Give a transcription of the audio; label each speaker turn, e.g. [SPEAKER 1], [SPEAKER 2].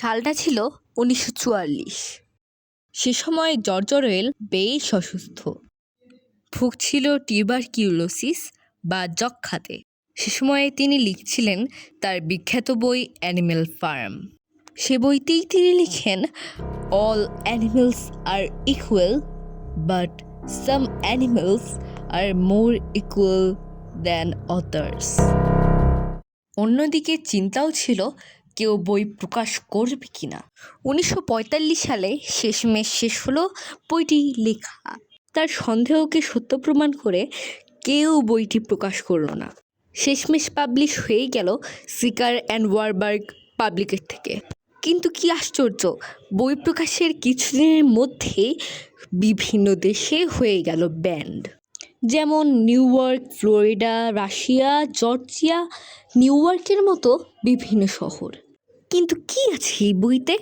[SPEAKER 1] সালটা ছিল 1944। সে সময় জর্জ অরওয়েল বেশ অসুস্থ, ভুগছিল টিউবারকিউলোসিস বা যক্ষ্মাতে। সে সময়ে তিনি লিখছিলেন তার বিখ্যাত বই অ্যানিম্যাল ফার্ম। সে বইতেই তিনি লিখেন, all animals are equal, but some animals are more equal than others. অন্যদিকে চিন্তাও ছিল কেউ বই প্রকাশ করবে কিনা। 1945 সালে শেষমেশ শেষ হলো বইটি লেখা। তার সন্দেহকে সত্য প্রমাণ করে কেউ বইটি প্রকাশ করলো না। শেষমেশ পাবলিশ হয়ে গেল সিকার অ্যান্ড ওয়ারবার্গ পাবলিকের থেকে। কিন্তু কি আশ্চর্য, বই প্রকাশের কিছুদিনের মধ্যেই বিভিন্ন দেশে হয়ে গেল ব্যান্ড। যেমন new York, Florida, Russia, Georgia, new ইয়র্কের মতো বিভিন্ন শহর। কিন্তু কি আছে এই বইতে?